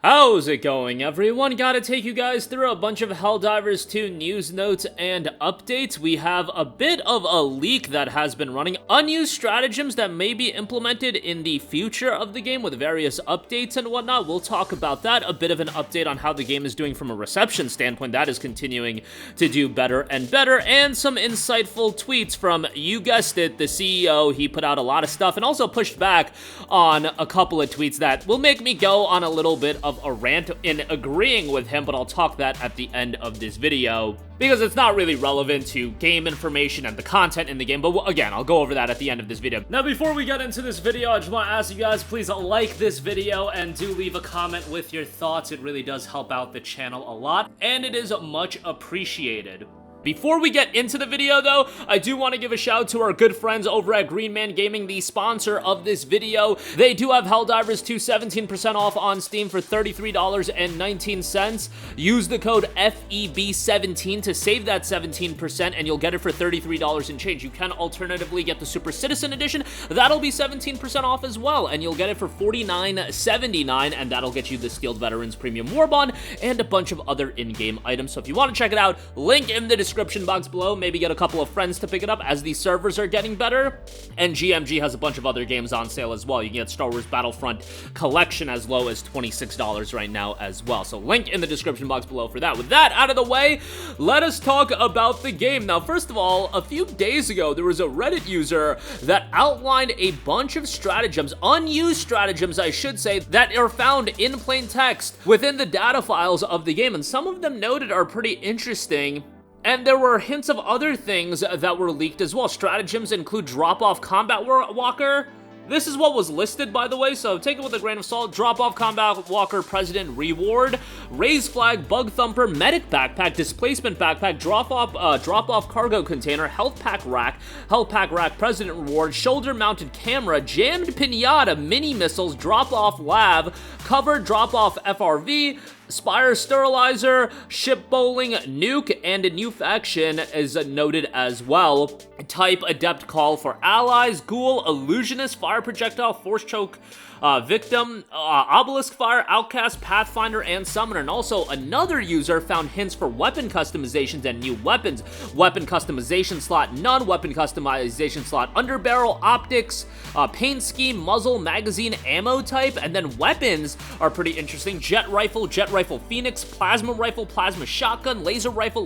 How's it going, everyone? Gotta take you guys through a bunch of Helldivers 2 news notes and updates. We have a bit of a leak that has been running, unused stratagems that may be implemented in the future of the game with various updates and whatnot. We'll talk about that. A bit of an update on how the game is doing from a reception standpoint. That is continuing to do better and better, and some insightful tweets from, you guessed it, the CEO. He put out a lot of stuff and also pushed back on a couple of tweets that will make me go on a little bit of a rant in agreeing with him, but I'll talk that at the end of this video because it's not really relevant to game information and the content in the game, but again, I'll go over that at the end of this video. Now, before we get into this video, I just want to ask you guys, please like this video and do leave a comment with your thoughts. It really does help out the channel a lot, and it is much appreciated. Before we get into the video, though, I do want to give a shout out to our good friends over at Green Man Gaming, the sponsor of this video. They do have Helldivers 2 17% off on Steam for $33.19. Use the code FEB17 to save that 17%, and you'll get it for $33 and change. You can alternatively get the Super Citizen Edition. That'll be 17% off as well, and you'll get it for $49.79, and that'll get you the Skilled Veterans Premium War Bond and a bunch of other in-game items. So if you want to check it out, link in the description box below. Maybe get a couple of friends to pick it up as these servers are getting better. And GMG has a bunch of other games on sale as well. You can get Star Wars Battlefront Collection as low as $26 right now as well. So link in the description box below for that. With that out of the way, let us talk about the game. Now, first of all, a few days ago, there was a Reddit user that outlined a bunch of stratagems, unused stratagems, I should say, that are found in plain text within the data files of the game. And some of them noted are pretty interesting. And there were hints of other things that were leaked as well. Stratagems include drop-off combat walker. This is what was listed, by the way, so take it with a grain of salt. Drop-off combat walker president reward, raise flag, bug thumper, medic backpack, displacement backpack, drop-off cargo container, health pack rack president reward, shoulder-mounted camera, jammed pinata, mini missiles, drop-off lab, cover drop-off FRV, Spire Sterilizer, Ship Bowling, Nuke, and a new faction is noted as well. Type Adept Call for Allies, Ghoul, Illusionist, Fire Projectile, Force Choke, Victim, Obelisk Fire, Outcast, Pathfinder, and Summoner. And also, another user found hints for weapon customizations and new weapons. Weapon customization slot, none. Weapon customization slot, underbarrel, optics, paint scheme, muzzle, magazine, ammo type. And then weapons are pretty interesting. Jet Rifle Phoenix, Plasma Rifle, Plasma Shotgun, Laser Rifle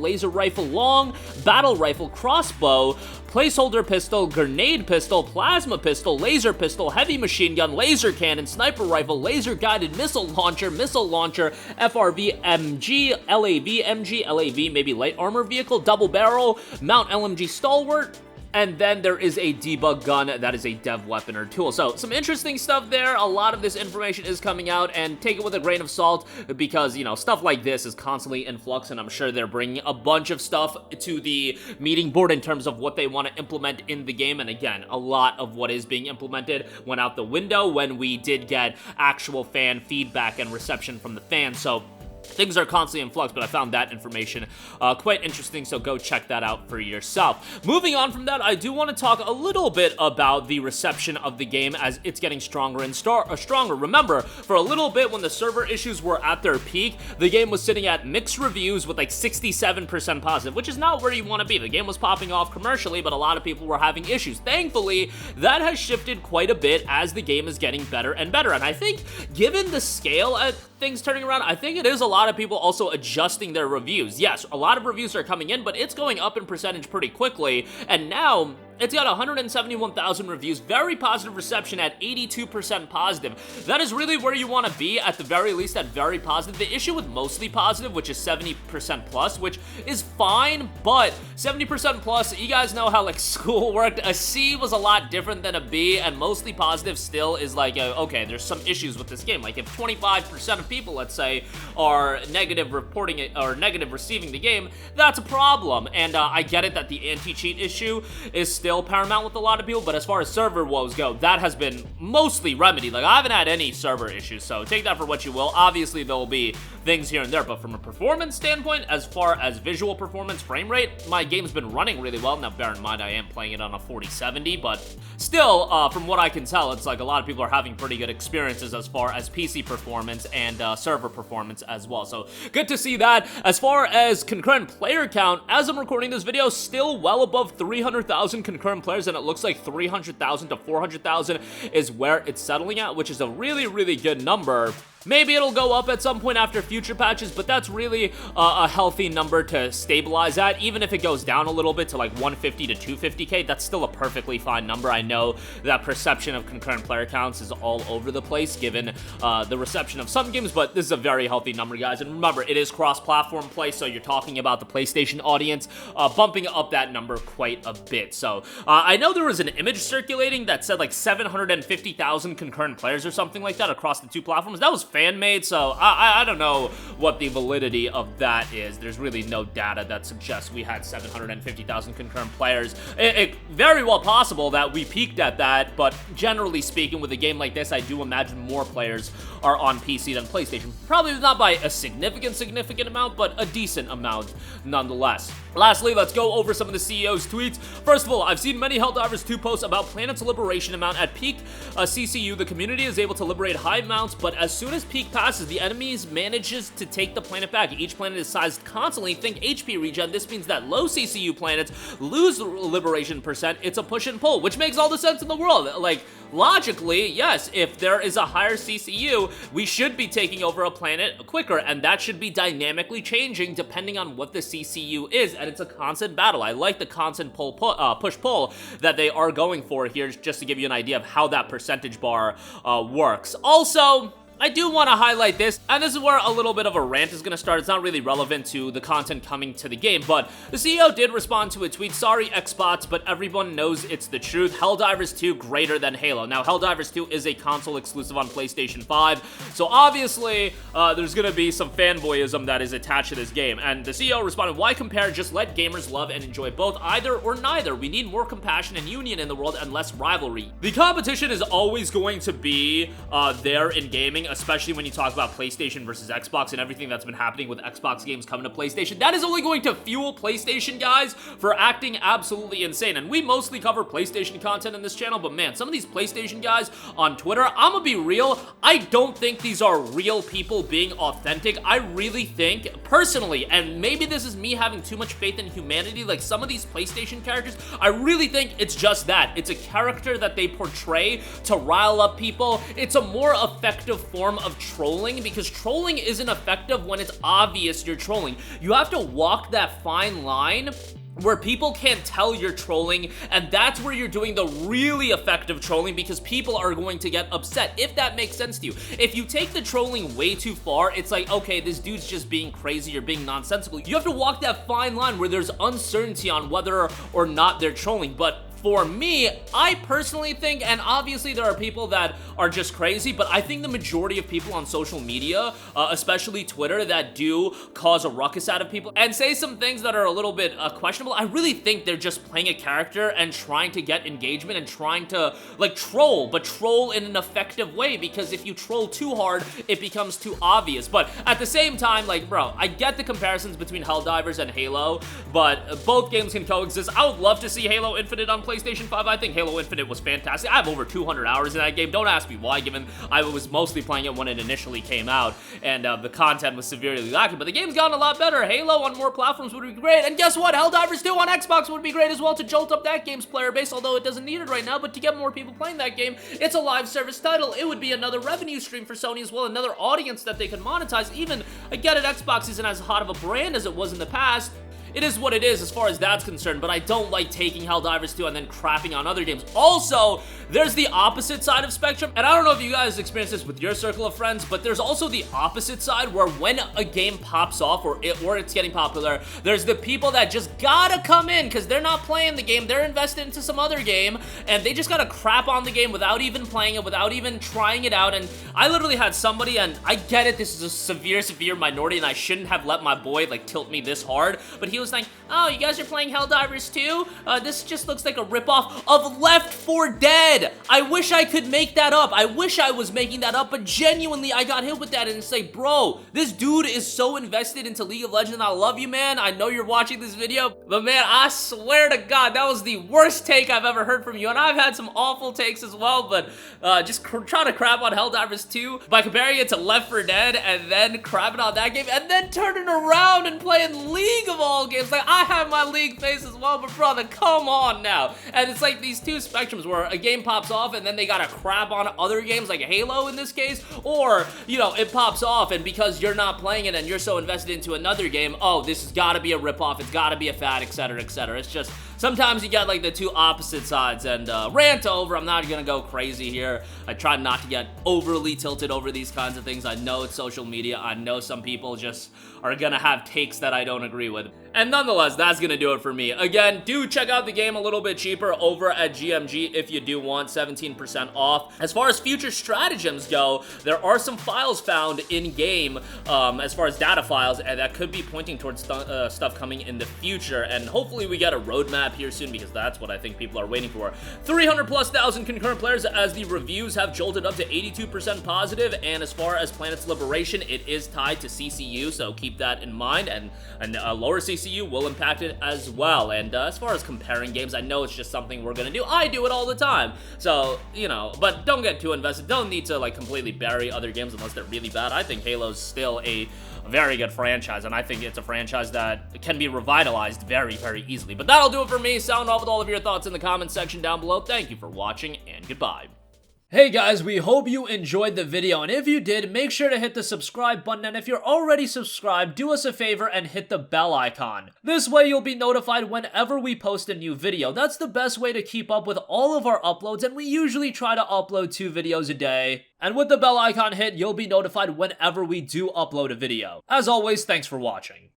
Long, Battle Rifle, Crossbow, Placeholder Pistol, Grenade Pistol, Plasma Pistol, Laser Pistol, Heavy Machine Gun, Laser Cannon, Sniper Rifle, Laser Guided Missile Launcher, FRV MG, LAV MG, LAV maybe Light Armor Vehicle, Double Barrel, Mount LMG Stalwart. And then there is a debug gun that is a dev weapon or tool. So some interesting stuff there. A lot of this information is coming out, and take it with a grain of salt because, you know, stuff like this is constantly in flux, and I'm sure they're bringing a bunch of stuff to the meeting board in terms of what they want to implement in the game. And again, a lot of what is being implemented went out the window when we did get actual fan feedback and reception from the fans. So things are constantly in flux, but I found that information quite interesting, so go check that out for yourself. Moving on from that, I do want to talk a little bit about the reception of the game as it's getting stronger and stronger. Remember, for a little bit when the server issues were at their peak, the game was sitting at mixed reviews with like 67% positive, which is not where you want to be. The game was popping off commercially, but a lot of people were having issues. Thankfully, that has shifted quite a bit as the game is getting better and better, and I think given the scale at things turning around, I think it is a lot of people also adjusting their reviews. Yes, a lot of reviews are coming in, but it's going up in percentage pretty quickly, and now it's got 171,000 reviews, very positive reception at 82% positive. That is really where you want to be, at the very least, at very positive. The issue with mostly positive, which is 70% plus, which is fine, but 70% plus, you guys know how like school worked. A C was a lot different than a B, and mostly positive still is like, okay, there's some issues with this game. Like if 25% of people, let's say, are negative reporting it or negative receiving the game, that's a problem. And I get it that the anti-cheat issue is still still paramount with a lot of people, but as far as server woes go, that has been mostly remedied. Like, I haven't had any server issues, so take that for what you will. Obviously, there will be things here and there, but from a performance standpoint, as far as visual performance, frame rate, my game's been running really well. Now, bear in mind, I am playing it on a 4070, but still, from what I can tell, it's like a lot of people are having pretty good experiences as far as PC performance and server performance as well. So, good to see that. As far as concurrent player count, as I'm recording this video, still well above 300,000 concurrent players, and it looks like 300,000 to 400,000 is where it's settling at, which is a really, really good number. Maybe it'll go up at some point after future patches, but that's really a healthy number to stabilize at. Even if it goes down a little bit to like 150 to 250k, that's still a perfectly fine number. I know that perception of concurrent player counts is all over the place given the reception of some games, but this is a very healthy number, guys. And remember, it is cross-platform play, so you're talking about the PlayStation audience, bumping up that number quite a bit. So I know there was an image circulating that said like 750,000 concurrent players or something like that across the two platforms. That was fan-made, so I don't know what the validity of that is. There's really no data that suggests we had 750,000 concurrent players. It very well possible that we peaked at that, but generally speaking, with a game like this, I do imagine more players are on PC than PlayStation. Probably not by a significant amount, but a decent amount nonetheless. Lastly, let's go over some of the CEO's tweets. First of all, I've seen many Helldivers 2 posts about Planet's liberation amount. At peak CCU, the community is able to liberate high amounts, but as soon as peak passes, the enemies manages to take the planet back. Each planet is sized constantly. Think HP regen. This means that low CCU planets lose liberation percent. It's a push and pull, which makes all the sense in the world. Like, logically, yes, if there is a higher CCU, we should be taking over a planet quicker, and that should be dynamically changing depending on what the CCU is, and it's a constant battle. I like the constant push-pull that they are going for here, just to give you an idea of how that percentage bar works. Also, I do want to highlight this, and this is where a little bit of a rant is going to start. It's not really relevant to the content coming to the game, but the CEO did respond to a tweet. Sorry, Xbox, but everyone knows it's the truth. Helldivers 2 greater than Halo. Now, Helldivers 2 is a console exclusive on PlayStation 5, so obviously, there's going to be some fanboyism that is attached to this game, and the CEO responded, why compare? Just let gamers love and enjoy both, either or neither. We need more compassion and union in the world and less rivalry. The competition is always going to be there in gaming, especially when you talk about PlayStation versus Xbox and everything that's been happening with Xbox games coming to PlayStation. That is only going to fuel PlayStation guys for acting absolutely insane. And we mostly cover PlayStation content in this channel, but man, some of these PlayStation guys on Twitter, I'm gonna be real, I don't think these are real people being authentic. I really think, personally, and maybe this is me having too much faith in humanity, like some of these PlayStation characters, I really think it's just that. It's a character that they portray to rile up people. It's a more effective form of trolling, because trolling isn't effective when it's obvious you're trolling. You have to walk that fine line where people can't tell you're trolling, and that's where you're doing the really effective trolling, because people are going to get upset, if that makes sense to you. If you take the trolling way too far, it's like, okay, this dude's just being crazy or being nonsensical. You have to walk that fine line where there's uncertainty on whether or not they're trolling. But for me, I personally think, and obviously there are people that are just crazy, but I think the majority of people on social media, especially Twitter, that do cause a ruckus out of people and say some things that are a little bit questionable, I really think they're just playing a character and trying to get engagement and trying to, like, troll, but troll in an effective way, because if you troll too hard, it becomes too obvious. But at the same time, like, bro, I get the comparisons between Helldivers and Halo, but both games can coexist. I would love to see Halo Infinite on PlayStation 5. I think Halo Infinite was fantastic. I have over 200 hours in that game. Don't ask me why, given I was mostly playing it when it initially came out, and the content was severely lacking, but the game's gotten a lot better. Halo on more platforms would be great, and guess what? Helldivers 2 on Xbox would be great as well, to jolt up that game's player base, although it doesn't need it right now, but to get more people playing that game, it's a live service title. It would be another revenue stream for Sony as well, another audience that they could monetize. Even, I get it, Xbox isn't as hot of a brand as it was in the past. It is what it is as far as that's concerned, but I don't like taking Helldivers 2 and then crapping on other games. Also, there's the opposite side of spectrum, and I don't know if you guys experience this with your circle of friends, but there's also the opposite side where when a game pops off or it's getting popular, there's the people that just gotta come in because they're not playing the game, they're invested into some other game, and they just gotta crap on the game without even playing it, without even trying it out. And I literally had somebody, and I get it, this is a severe minority, and I shouldn't have let my boy like tilt me this hard, but he was like, oh, you guys are playing Helldivers too? This just looks like a ripoff of Left 4 Dead. I wish I could make that up. I wish I was making that up, but genuinely, I got hit with that, and it's like, bro, this dude is so invested into League of Legends. I love you, man. I know you're watching this video, but man, I swear to God, that was the worst take I've ever heard from you, and I've had some awful takes as well, but just trying to crap on Helldivers 2 by comparing it to Left 4 Dead and then crapping on that game and then turning around and playing League of all games. Like, I have my League face as well, but brother, come on now. And it's like these two spectrums where a game pops off and then they gotta crap on other games like Halo in this case, or, you know, it pops off and because you're not playing it and you're so invested into another game, oh, this has gotta be a ripoff, it's gotta be a fad, etc, etc. It's just, sometimes you got like the two opposite sides, and rant over, I'm not gonna go crazy here. I try not to get overly tilted over these kinds of things. I know it's social media, I know some people just are gonna have takes that I don't agree with. And nonetheless, that's gonna do it for me. Again, do check out the game a little bit cheaper over at GMG if you do want 17% off. As far as future stratagems go, there are some files found in-game as far as data files, and that could be pointing towards stuff coming in the future, and hopefully we get a roadmap here soon, because that's what I think people are waiting for. 300,000+ concurrent players as the reviews have jolted up to 82% positive, and as far as Planet's Liberation, it is tied to CCU, so keep that in mind, and a lower CCU will impact it as well. And as far as comparing games, I know it's just something we're gonna do. I do it all the time, so, you know, but don't get too invested. Don't need to, like, completely bury other games unless they're really bad. I think Halo's still a very good franchise, and I think it's a franchise that can be revitalized very, very easily. But that'll do it for me. Sound off with all of your thoughts in the comment section down below. Thank you for watching, and goodbye. Hey guys, we hope you enjoyed the video, and if you did, make sure to hit the subscribe button, and if you're already subscribed, do us a favor and hit the bell icon. This way you'll be notified whenever we post a new video. That's the best way to keep up with all of our uploads, and we usually try to upload 2 videos a day. And with the bell icon hit, you'll be notified whenever we do upload a video. As always, thanks for watching.